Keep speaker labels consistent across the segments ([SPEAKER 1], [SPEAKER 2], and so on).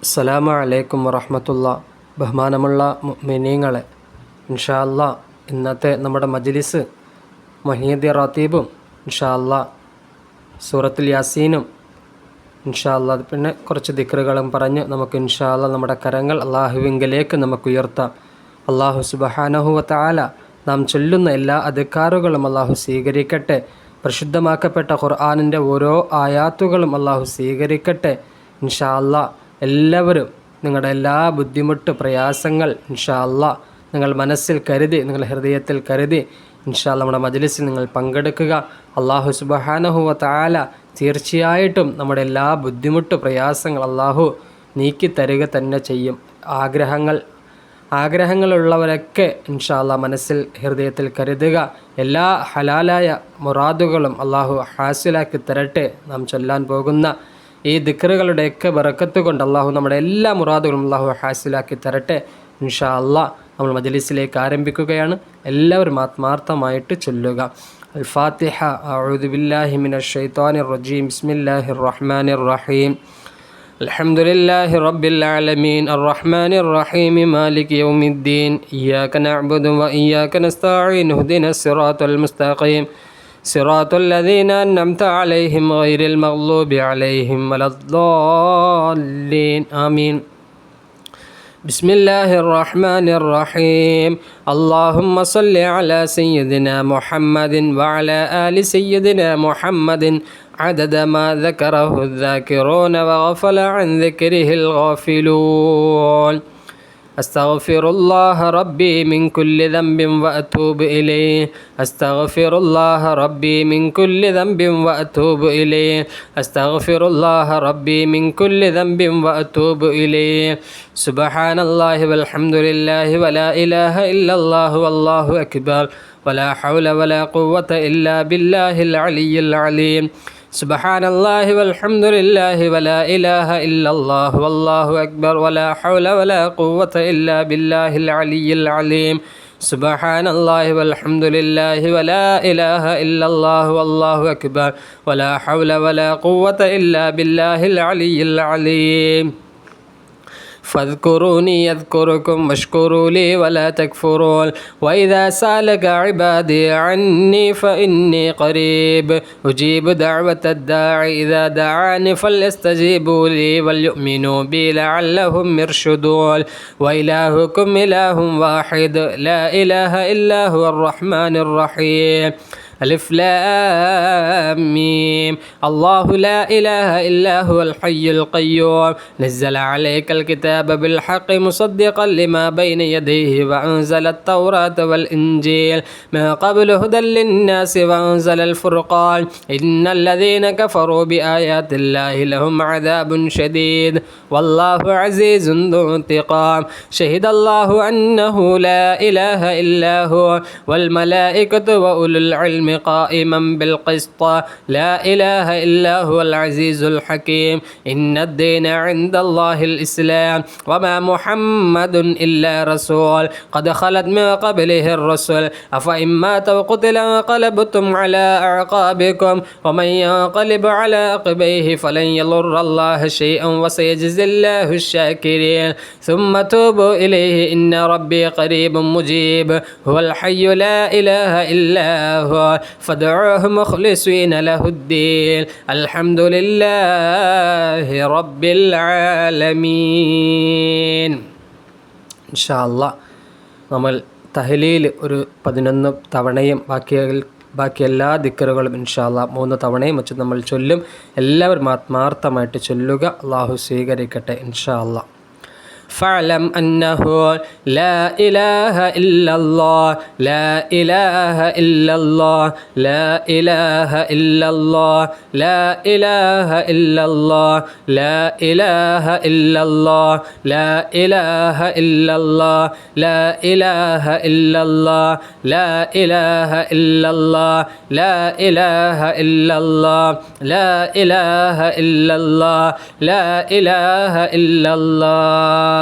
[SPEAKER 1] അസ്സലാമു അലൈക്കും വറഹ്മത്തുള്ളാഹി. ബഹുമാനമുള്ള മുഅ്മിനീങ്ങളെ, ഇൻഷാ അല്ലാഹ് ഇന്നത്തെ നമ്മുടെ മജ്ലിസ് മുഹീദ്ദീൻ റാത്തീബും ഇൻഷാ അല്ലാഹ് സൂറത്തുൽ യാസീനും ഇൻഷാ അല്ലാഹ് പിന്നെ കുറച്ച് ദിക്റുകളും പറഞ്ഞ് നമുക്ക് ഇൻഷാ അല്ലാഹ് നമ്മുടെ കരങ്ങൾ അല്ലാഹുവിങ്കലേക്ക് നമുക്ക് ഉയർത്താം. അല്ലാഹു സുബ്ഹാനഹു വ തആല നാം ചൊല്ലുന്ന എല്ലാ അദ്കാറുകളും അല്ലാഹു സ്വീകരിക്കട്ടെ. പരിശുദ്ധമാക്കപ്പെട്ട ഖുർആനിൻ്റെ ഓരോ ആയാത്തുകളും അല്ലാഹു സ്വീകരിക്കട്ടെ. ഇൻഷാ അല്ലാഹ് എല്ലാവരും നിങ്ങളുടെ എല്ലാ ബുദ്ധിമുട്ട് പ്രയാസങ്ങൾ ഇൻഷാ അല്ലാഹ് നിങ്ങൾ മനസ്സിൽ കരുതി, നിങ്ങൾ ഹൃദയത്തിൽ കരുതി ഇൻഷാ അല്ലാഹ് നമ്മുടെ മജ്ലിസിൽ നിങ്ങൾ പങ്കെടുക്കുക. അല്ലാഹു സുബ്ഹാനഹു വ തആല തീർച്ചയായിട്ടും നമ്മുടെ എല്ലാ ബുദ്ധിമുട്ട് പ്രയാസങ്ങൾ അല്ലാഹു നീക്കി തരിക തന്നെ ചെയ്യും. ആഗ്രഹങ്ങളുള്ളവരൊക്കെ ഇൻഷാ അല്ലാഹ് മനസ്സിൽ ഹൃദയത്തിൽ കരുതുക. എല്ലാ ഹലാലായ മുറാദുകളും അല്ലാഹു ഹാസിലാക്കി തരട്ടെ. നാം ചൊല്ലാൻ പോകുന്ന ഈ ദിക്റുകളുടെയൊക്കെ ബറക്കത്ത് കൊണ്ട് അല്ലാഹു നമ്മുടെ എല്ലാ മുറാദുകളും അല്ലാഹു ഹാസിലാക്കി തരട്ടെ. ഇൻഷാ അല്ലാഹ് നമ്മൾ മജ്ലിസിലേക്ക് ആരംഭിക്കുകയാണ്. എല്ലാവരും ആത്മാർത്ഥമായിട്ട് ചൊല്ലുക. അൽ ഫാത്തിഹ. അഊദു ബില്ലാഹി മിനശ് ശൈത്വാനിർ റജീം. ബിസ്മില്ലാഹിർ റഹ്മാനിർ റഹീം. അൽഹംദുലില്ലാഹി റബ്ബിൽ ആലമീൻ അർറഹ്മാനിർ റഹീം മാലികി യൗമിദ്ദീൻ ഇയ്യാക നഅ്ബുദു വ ഇയ്യാക നസ്തഈൻ ഇഹ്ദിനസ് സിറാത്തൽ മുസ്തഖീം صراط الذين أنعمت عليهم غير المغضوب عليهم ولا الضالين آمين. بسم الله الرحمن الرحيم. اللهم صل على سيدنا محمد وعلى آل سيدنا محمد عدد ما ذكره الذاكرون وغفل عن ذكره الغافلون. أستغفر الله ربي من كل ذنب وأتوب إليه. أستغفر الله ربي من كل ذنب وأتوب إليه. أستغفر الله ربي من كل ذنب وأتوب إليه. سبحان الله والحمد لله ولا إله إلا الله والله أكبر ولا حول ولا قوة إلا بالله العلي العليم. سبحان الله والحمد لله ولا إله إلا الله والله أكبر ولا حول ولا قوة إلا بالله العلي العليم. سبحان الله والحمد لله ولا إله إلا الله والله أكبر ولا حول ولا قوة إلا بالله العلي العليم. فاذكروني يذكركم واشكروا لي ولا تكفرون. وإذا سألك عبادي عني فإني قريب أجيب دعوة الداعي إذا دعاني فليستجيبوا لي وليؤمنوا بي لعلهم يرشدون. وإلهكم إله واحد لا إله إلا هو الرحمن الرحيم. ألف لام ميم. الله لا إله إلا هو الحي القيوم نزل عليك الكتاب بالحق مصدقا لما بين يديه وأنزل التوراة والإنجيل من قبل هدى للناس وأنزل الفرقان إن الذين كفروا بآيات الله لهم عذاب شديد والله عزيز ذو انتقام. شهد الله أنه لا إله إلا هو والملائكة وأولو العلم قائما بالقسط لا إله إلا هو العزيز الحكيم. إن الدين عند الله الإسلام وما محمد إلا رسول قد خلت من قبله الرسل أفإن مات وقتل انقلبتم على أعقابكم ومن ينقلب على عقبيه فلن يضر الله شيئا وسيجزي الله الشاكرين. ثم توبوا إليه إن ربي قريب مجيب هو الحي لا إله إلا هو فادعوه مخلصين له الدين الحمد لله رب العالمين. ഇൻഷാ അല്ലാഹ് നമ്മൾ തഹ്ലീൽ ഒരു 11 തവണയും ബാക്കി എല്ലാ ദിക്റുകളും ഇൻഷാ അല്ലാഹ് 3 തവണയും വെച്ച് നമ്മൾ ചൊല്ലും. എല്ലാവരും ആത്മാർത്ഥമായിട്ട് ചൊല്ലുക. അല്ലാഹു സ്വീകരിക്കട്ടെ ഇൻഷാ അല്ലാഹ്. فاعلم أنه لا إله إلا الله لا إله إلا الله لا إله إلا الله لا إله إلا الله لا إله إلا الله لا إله إلا الله لا إله إلا الله لا إله إلا الله لا إله إلا الله لا إله إلا الله لا إله إلا الله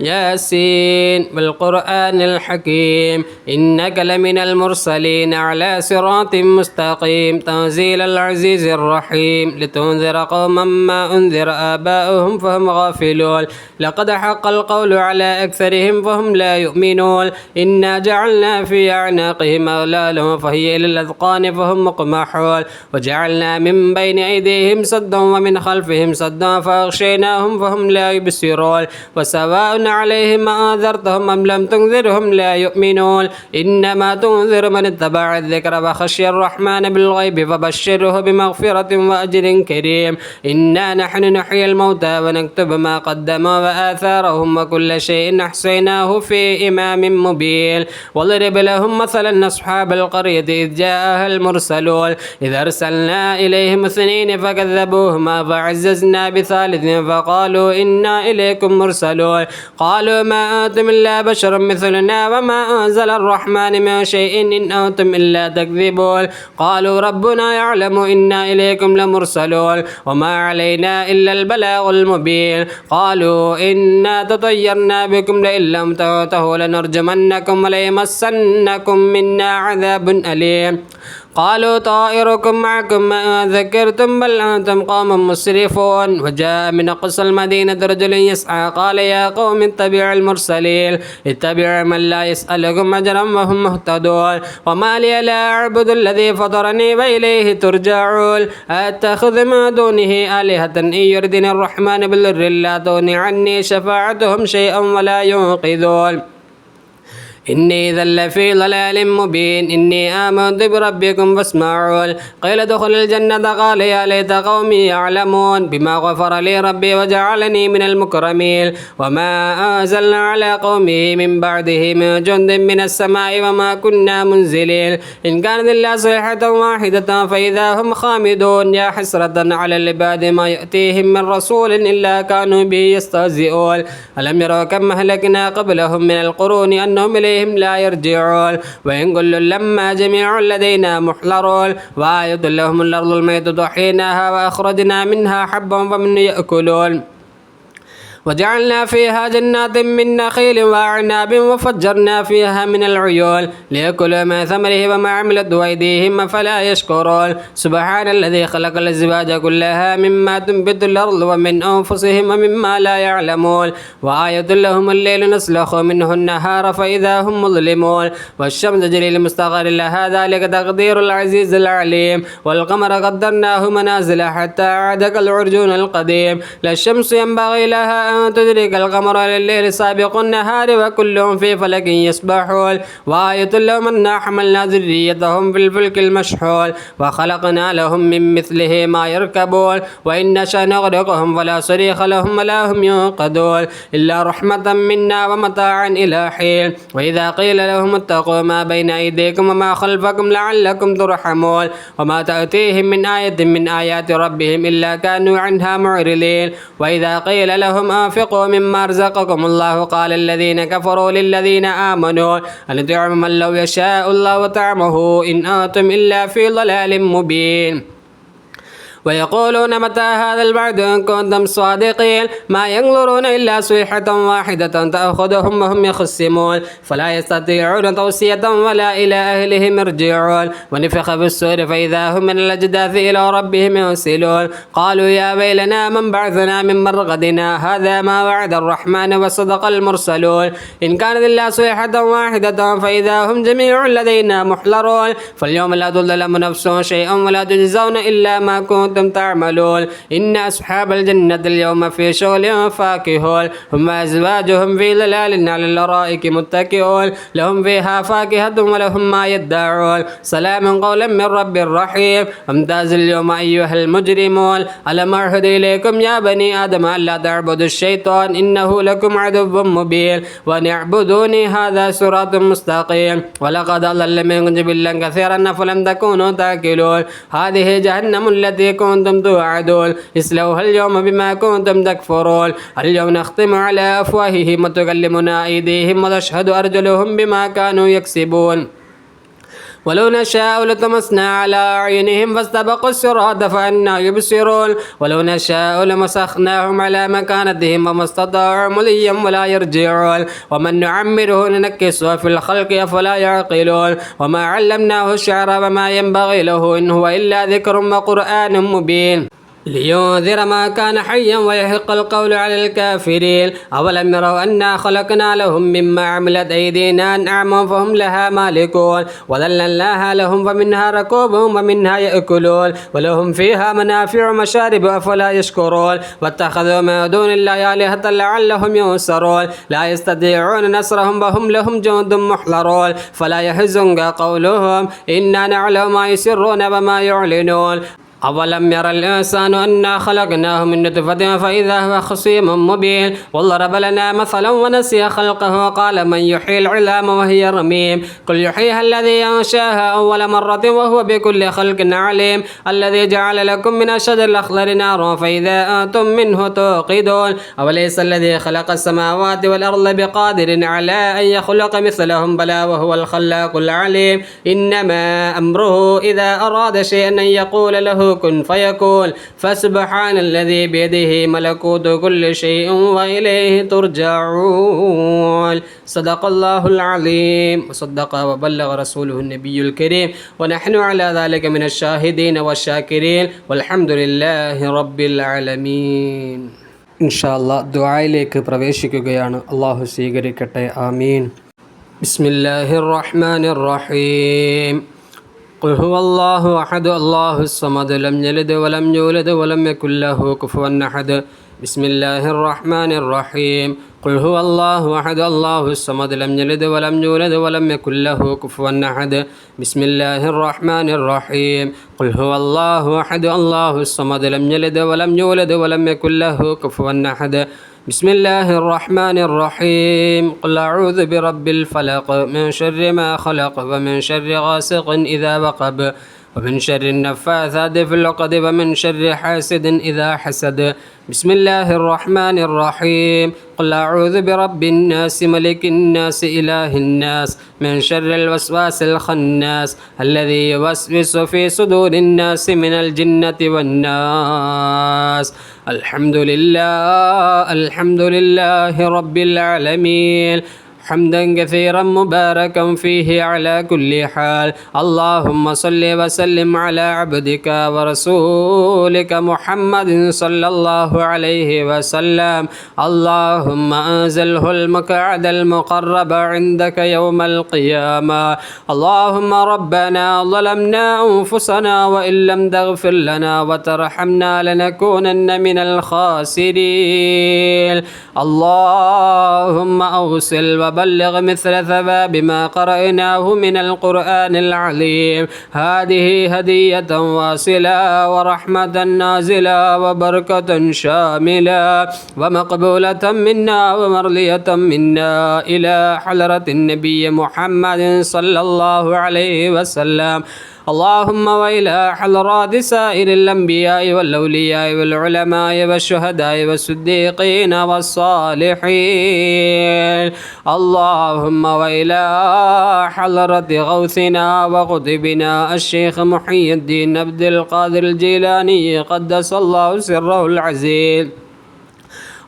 [SPEAKER 1] ياسين والقرآن الحكيم إنك لمن المرسلين على صراط مستقيم تنزيل العزيز الرحيم لتنذر قوما ما أنذر آباؤهم فهم غافلون لقد حق القول على أكثرهم فهم لا يؤمنون إنا جعلنا في أعناقهم أغلالا فهي إلى الأذقان فهم مقمحون وجعلنا من بين أيديهم سدا ومن خلفهم سدا فأغشيناهم فهم لا يبصرون وسواء عليهم أنذرتهم أم لم تنذرهم لا يؤمنون إنما تنذر من اتبع الذكر وخشي الرحمن بالغيب فبشره بمغفرة وأجر كريم إنا نحن نحيي الموتى ونكتب ما قدموا وآثارهم وكل شيء أحصيناه في إمام مبين واضرب لهم مثلا أصحاب القرية إذ جاءها المرسلون إذ أرسلنا إليهم اثنين فكذبوهما فعززنا بثالث فقالوا إنا إليكم مرسلون قالوا ما أنتم إلا بشر مثلنا وما أنزل الرحمن من شيء إن أنتم إلا تكذبون قالوا ربنا يعلم إنا إليكم لمرسلون وما علينا إلا البلاغ المبين قالوا إنا تطيرنا بكم لئن لم تنتهوا لنرجمنكم وليمسنكم منا عذاب أليم قالوا طائركم معكم ما ذكرتم بل أنتم قوم مسرفون وجاء من أقصى المدينة رجل يسعى قال يا قوم اتبعوا المرسلين اتبعوا من لا يسألكم أجرا وهم مهتدون وما لي لا أعبد الذي فطرني وإليه ترجعون أتخذ من دونه آلهة إن يردني الرحمن بالضر لا تغني عني شفاعتهم شيئا ولا ينقذون إني إذا لفي ضلال مبين إني آمنت بربكم فاسمعون قيل ادخل الجنة قال يا ليت قومي يعلمون بما غفر لي ربي وجعلني من المكرمين وما أنزلنا على قومه من بعده من جند من السماء وما كنا منزلين إن كانت إلا صيحة واحدة فإذا هم خامدون يا حسرة على العباد ما يأتيهم من رسول إلا كانوا به يستهزئون ألم يروا كم أهلكنا قبلهم من القرون أنهم إليهم لا يرجعون وإن كل لما جميع لدينا محضرون وآية لهم الأرض الميتة حينها وأخرجنا منها حبا فمن يأكلون وجعلنا فيها جنات من نخيل وأعناب وفجرنا فيها من العيون ليأكلوا من ثمره وما عملت أيديهم فلا يشكرون سبحان الذي خلق الأزواج كلها مما تنبت الأرض ومن أنفسهم ومما لا يعلمون وآية لهم الليل نسلخ منه النهار فإذا هم مظلمون والشمس تجري لمستقر لها ذلك تقدير العزيز العليم والقمر قدرناه منازل حتى عاد كالعرجون القديم لا الشمس ينبغي لها أن تدرك القمر لليل سابق النهار وكلهم في فلك يسبحون وآية لهم أنا حملنا ذريتهم في الفلك المشحون وخلقنا لهم من مثله ما يركبون وإن نشأ نغرقهم فلا صريخ لهم ولا هم ينقذون إلا رحمة منا ومتاعا إلى حين وإذا قيل لهم اتقوا ما بين أيديكم وما خلفكم لعلكم ترحمون وما تأتيهم من آية من آيات ربهم إلا كانوا عنها معرضين وإذا قيل لهم أنفقوا مما رزقكم الله قال الذين كفروا للذين آمنوا أن طعم من لو يشاء الله طعمه إن أنتم إلا في ضلال مبين ويقولون متى هذا الوعد إن كنتم صادقين ما ينظرون إلا صيحة واحدة تأخذهم وهم يخصمون فلا يستطيعون توصية ولا إلى أهلهم يرجعون ونفخ في الصور فإذا هم من الأجداث إلى ربهم ينسلون قالوا يا ويلنا من بعثنا من مرقدنا هذا ما وعد الرحمن وصدق المرسلون إن كانت إلا صيحة واحدة فإذا هم جميع لدينا محضرون فاليوم لا تظلم نفس شيئا ولا تجزون إلا ما كنتم تعملون إن أصحاب الجنة اليوم في شغل فاكهون هم أزواجهم في ظلال على الأرائك متكئون لهم فيها فاكهة ولهم ما يدعون سلام قولا من رب رحيم امتاز اليوم أيها المجرمون ألم أعهد إليكم يا بني آدم ألا تعبدوا الشيطان إنه لكم عدو مبين وأن اعبدوني هذا صراط مستقيم ولقد أضل منكم جبلا كثيرا فلم تكونوا تأكلون هذه جهنم التي كنتم توعدون اصلوها اليوم بما كنتم تكفرون اليوم نختم على أفواههم وتكلمنا أيديهم وتشهد أرجلهم بما كانوا يكسبون
[SPEAKER 2] ولو نشاء لطمسنا على أعينهم فاستبقوا الصراط فأنى يبصرون ولو نشاء لمسخناهم على مكانتهم وما استطاعوا مضيا ولا يرجعون ومن نعمره ننكسه في الخلق أفلا يعقلون وما علمناه الشعر وما ينبغي له إن هو إلا ذكر وقرآن مبين لينذر ما كان حيا ويحق القول على الكافرين أولم يروا أنا خلقنا لهم مما عملت أيدينا أنعاما فهم لها مالكون وذللناها لهم فمنها ركوبهم ومنها يأكلون ولهم فيها منافع ومشارب أفلا يشكرون واتخذوا من دون الله آلهة لعلهم ينصرون لا يستطيعون نصرهم وهم لهم جند محضرون فلا يحزنك قولهم إنا نعلم ما يسرون وما يعلنون أولم يرى الإنسان أنا خلقناه من نطفة فإذا هو خصيم مبين وضرب لنا مثلا ونسي خلقه وقال من يحيي العظام وهي رميم قل يحييها الذي أنشاها أول مرة وهو بكل خلق عليم الذي جعل لكم من الشجر الأخضر نارا فإذا أنتم منه توقدون أوليس الذي خلق السماوات والأرض بقادر على أن يخلق مثلهم بلى وهو الخلاق العليم إنما أمره إذا أراد شيئا أن يقول له كن فيكون فسبحان الذي بيده ملكوت كل شيء وإليه ترجعون صدق الله العظيم وصدق وبلغ رسوله النبي الكريم ونحن على ذلك من الشاهدين والشاكرين والحمد لله رب العالمين
[SPEAKER 1] ഇൻഷാല്ലാ ദുആയിലേക്ക് പ്രവേശിക്കുകയാണ്. അള്ളാഹു സ്വീകരിക്കട്ടെ. ആമീൻ.
[SPEAKER 2] ബിസ്മില്ലാഹിർ റഹ്മാനിർ റഹീം قل هو الله أحد الله الصمد لم يلد ولم يولد ولم يكن له كفوا أحد بسم الله الرحمن الرحيم قل هو الله أحد الله الصمد لم يلد ولم يولد ولم يكن له كفوا أحد بسم الله الرحمن الرحيم قل هو الله أحد الله الصمد لم يلد ولم يولد ولم يكن له كفوا أحد بسم الله الرحمن الرحيم قل أعوذ برب الفلق من شر ما خلق ومن شر غاسق إذا وقب ومن شر النفاثات في العقد ومن شر حاسد إذا حسد بسم الله الرحمن الرحيم قل أعوذ برب الناس ملك الناس إله الناس من شر الوسواس الخناس الذي يوسوس في صدور الناس من الجنة والناس الحمد لله رب العالمين حمدا كثيرا مباركا فيه على كل حال اللهم صل وسلم على عبدك ورسولك محمد صلى الله عليه وسلم اللهم أنزله المقعد المقرب عندك يوم القيامة اللهم ربنا ظلمنا أنفسنا وإن لم تغفر لنا وترحمنا لنكونن من الخاسرين اللهم أوصل وبلغ مثل ثواب ما قرأناه من القرآن العظيم هذه هدية واصلة ورحمة نازلة وبركة شاملة ومقبولة منا ومرضية منا إلى حضرة النبي محمد صلى الله عليه وسلم اللهم وإلى حضرات سائر الأنبياء والأولياء والعلماء والشهداء والصديقين والصالحين اللهم وإلى حضرة غوثنا وقطبنا الشيخ محي الدين عبد القادر الجيلاني قدس الله سره العزيز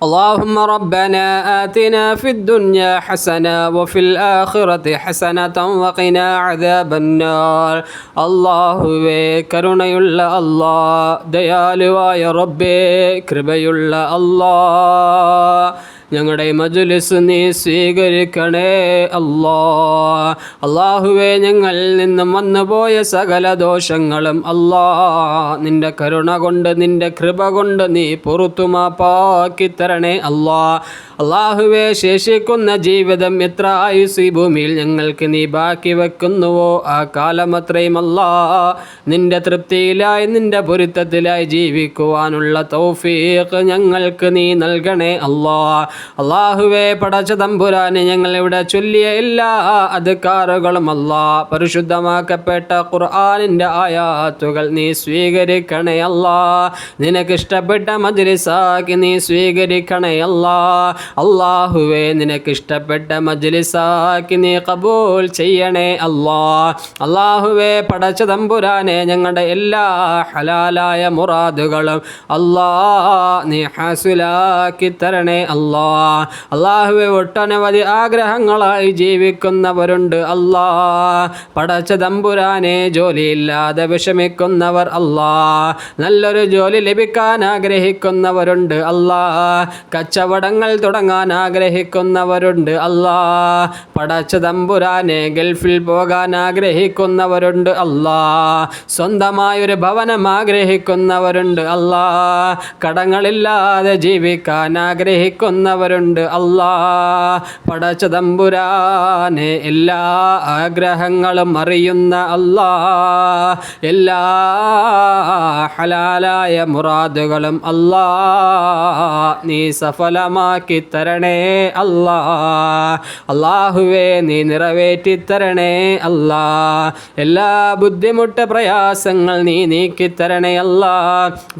[SPEAKER 2] اللهم ربنا آتنا في الدنيا حسنة وفي الآخرة حسنة وقنا عذاب النار അല്ലാഹുവേ കരുണയുള്ള അല്ലാഹ് ദയാലുവായ റബ്ബേ കൃപയുള്ള അല്ലാഹ് ഞങ്ങളുടെ മജ്ലിസ് നീ സ്വീകരിക്കണേ അല്ലാഹുവേ ഞങ്ങളിൽ നിന്നും വന്നുപോയ സകല ദോഷങ്ങളും നിന്റെ കരുണ കൊണ്ട് നിന്റെ കൃപ കൊണ്ട് നീ പുറത്തു മാപ്പാക്കി തരണേ അല്ലാഹുവേ ശേഷിക്കുന്ന ജീവിതം എത്ര ആയുസ് ഈ ഭൂമിയിൽ ഞങ്ങൾക്ക് നീ ബാക്കി വെക്കുന്നുവോ ആ കാലം അത്രയും നിന്റെ തൃപ്തിയിലായി നിന്റെ പൊരുത്തത്തിലായി ജീവിക്കുവാനുള്ള തൗഫീഖ് ഞങ്ങൾക്ക് നീ നൽകണേ അള്ളാഹുവേ പടച്ച തമ്പുരാനെ ഞങ്ങളിവിടെ ചൊല്ലിയ എല്ലാ അദ്കാറുകളും അല്ലാ പരിശുദ്ധമാക്കപ്പെട്ട ഖുർആനിൻ്റെ ആയാത്തുകൾ നീ സ്വീകരിക്കണേ അല്ലാ. നിനക്കിഷ്ടപ്പെട്ട മജ്ലിസാക്കി നീ സ്വീകരിക്കണേ അല്ലാ. അള്ളാഹുവേ നിനക്കിഷ്ടപ്പെട്ട മജ്ലിസാക്കി നീ ഖബൂൽ ചെയ്യണേ അല്ലാ. അള്ളാഹുവേ പടച്ച തമ്പുരാനെ ഞങ്ങളുടെ എല്ലാ ഹലാലായ മുറാദുകളും അല്ലാ നീ ഹാസിലാക്കി തരണേ അല്ലാ. അള്ളാഹുവേ ഒട്ടനവധി ആഗ്രഹങ്ങളായി ജീവിക്കുന്നവരുണ്ട് അല്ലാ. പടച്ച തമ്പുരാനെ ജോലിയില്ലാതെ വിഷമിക്കുന്നവർ അല്ലാ. നല്ലൊരു ജോലി ലഭിക്കാൻ ആഗ്രഹിക്കുന്നവരുണ്ട് അല്ലാ. കച്ചവടങ്ങൾ തുടങ്ങാൻ ആഗ്രഹിക്കുന്നവരുണ്ട് അല്ലാ. പടച്ച തമ്പുരാനെ ഗൾഫിൽ പോകാൻ ആഗ്രഹിക്കുന്നവരുണ്ട് അല്ലാ. സ്വന്തമായൊരു ഭവനം ആഗ്രഹിക്കുന്നവരുണ്ട് അല്ലാ. കടങ്ങളില്ലാതെ ജീവിക്കാൻ ആഗ്രഹിക്കുന്നവരുണ്ട് അല്ലാ. പടച്ച തമ്പുരാനെ എല്ലാ ആഗ്രഹങ്ങളും അറിയുന്ന അല്ലാ. എല്ലാ ഹലാലായ മുറാദുകളും അല്ലാ നീ സഫലമാക്കി തരണേ അല്ലാ. അള്ളാഹുവേ നീ നിറവേറ്റി തരണേ അല്ലാ. എല്ലാ ബുദ്ധിമുട്ട് പ്രയാസങ്ങൾ നീ നീക്കിത്തരണേ അല്ലാ.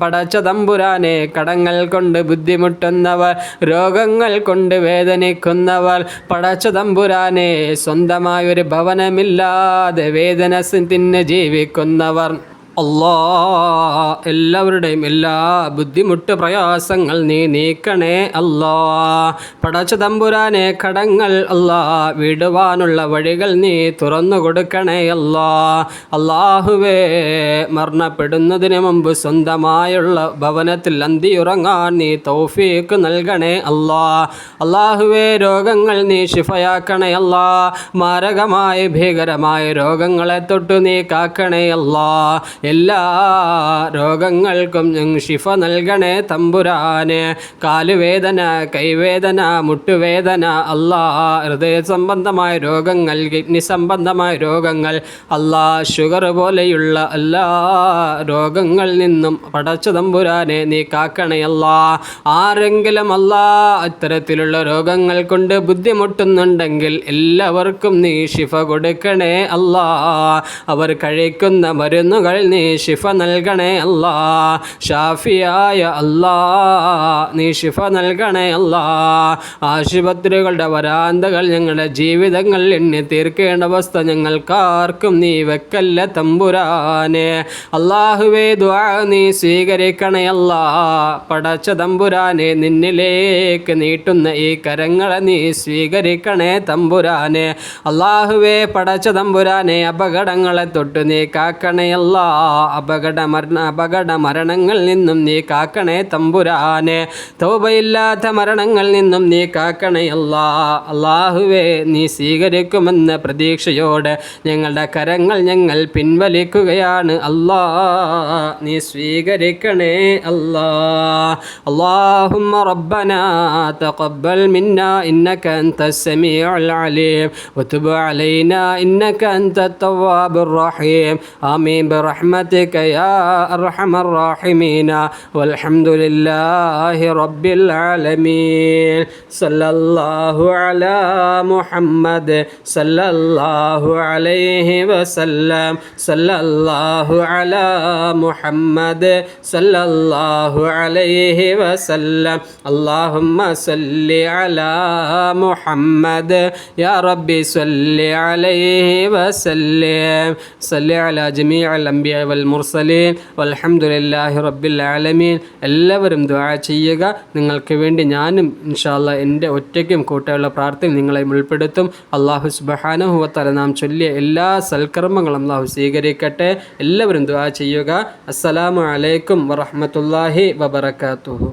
[SPEAKER 2] പടച്ച തമ്പുരാനെ കടങ്ങൾ കൊണ്ട് ബുദ്ധിമുട്ടുന്നവർ, രോഗങ്ങൾ കൊണ്ട് വേദനിക്കുന്നവർ, പടച്ച തമ്പുരാനെ സ്വന്തമായൊരു ഭവനമില്ലാതെ വേദന തിന്ന് ജീവിക്കുന്നവർ അല്ലാ എല്ലാവരുടെയും എല്ലാ ബുദ്ധിമുട്ട് പ്രയാസങ്ങൾ നീ നീക്കണേ അല്ലാ. പടച്ച തമ്പുരാനെ കടങ്ങൾ അല്ലാ വിടുവാനുള്ള വഴികൾ നീ തുറന്നു കൊടുക്കണേ അല്ലാ. അള്ളാഹുവേ മരണപ്പെടുന്നതിന് മുമ്പ് സ്വന്തമായുള്ള ഭവനത്തിൽ അന്തിയുറങ്ങാൻ നീ തൗഫീക്ക് നൽകണേ അല്ലാ. അള്ളാഹുവേ രോഗങ്ങൾ നീ ശിഫയാക്കണേ അല്ലാ. മാരകമായ ഭീകരമായ രോഗങ്ങളെ തൊട്ട് നീ കാക്കണേ അല്ലാ. എല്ലാ രോഗങ്ങൾക്കും ശിഫ നൽകണേ തമ്പുരാനെ. കാലുവേദന, കൈവേദന, മുട്ടുവേദന അല്ലാ, ഹൃദയ സംബന്ധമായ രോഗങ്ങൾ, കിഡ്നി സംബന്ധമായ രോഗങ്ങൾ അല്ലാ, ഷുഗർ പോലെയുള്ള എല്ലാ രോഗങ്ങളിൽ നിന്നും പടച്ച തമ്പുരാനെ നീ കാക്കണേ അല്ലാ. ആരെങ്കിലും അല്ലാ ഇത്തരത്തിലുള്ള രോഗങ്ങൾ കൊണ്ട് ബുദ്ധിമുട്ടുന്നുണ്ടെങ്കിൽ എല്ലാവർക്കും നീ ശിഫ കൊടുക്കണേ അല്ലാ. അവർ കഴിക്കുന്ന മരുന്നുകൾ നീ ശിഫ നൽകണേ അല്ലാ. ഷാഫിയായ അല്ലാ നീ ശിഫ നൽകണേ അല്ലാ. ആശുപത്രികളുടെ വരാന്തകൾ ഞങ്ങളുടെ ജീവിതങ്ങളിൽ എണ്ണി തീർക്കേണ്ട അവസ്ഥ ഞങ്ങൾക്കാർക്കും നീ വെക്കല്ല തമ്പുരാനെ. അള്ളാഹുവേ ദുആ നീ സ്വീകരിക്കണേ അല്ലാ. പടച്ച തമ്പുരാനെ നിന്നിലേക്ക് നീട്ടുന്ന ഈ കരങ്ങളെ നീ സ്വീകരിക്കണേ തമ്പുരാനെ. അള്ളാഹുവേ പടച്ച തമ്പുരാനെ അപകടങ്ങളെ തൊട്ട് നീ കാക്കണേ അല്ലാ. അപകട മരണങ്ങളിൽ നിന്നും നീ കാക്കണേ തമ്പുരാനെ. തൗബയില്ലാത്ത മരണങ്ങളിൽ നിന്നും നീ കാക്കണേ അല്ലാ. അള്ളാഹുവേ നീ സ്വീകരിക്കുമെന്ന പ്രതീക്ഷയോടെ ഞങ്ങളുടെ കരങ്ങൾ ഞങ്ങൾ പിൻവലിക്കുകയാണ് അല്ലാ. നീ സ്വീകരിക്കണേ അല്ലാ. اللهم ربنا تقبل منا إنك أنت السميع العليم وتب علينا إنك أنت التواب الرحيم آمين برحمتك يا أرحم الراحمين والحمد لله رب العالمين صلى الله على محمد صلى الله عليه وسلم صلى الله على محمد صلى الله عليه وسلم اللهم صل على محمد يا ربي صل عليه وسلم صل على جميع الأنبياء والمرسلين والحمد لله رب العالمين. എല്ലാവരും ദുആ ചെയ്യുക. നിങ്ങൾക്ക് വേണ്ടി ഞാനും ഇൻഷാ അല്ലാഹ് എൻ്റെ ഒറ്റയ്ക്കും കൂട്ടായുള്ള പ്രാർത്ഥന നിങ്ങളെ ഉൾപ്പെടുത്തും. അല്ലാഹു സുബ്ഹാനഹു വ തആല നാം ചൊല്ലിയ എല്ലാ സൽക്കർമ്മങ്ങളും അല്ലാഹു സ്വീകരിക്കട്ടെ. എല്ലാവരും ദുആ ചെയ്യുക. അസ്സലാമു അലൈക്കും വറഹ്മത്തുള്ളാഹി വബറകാതുഹു.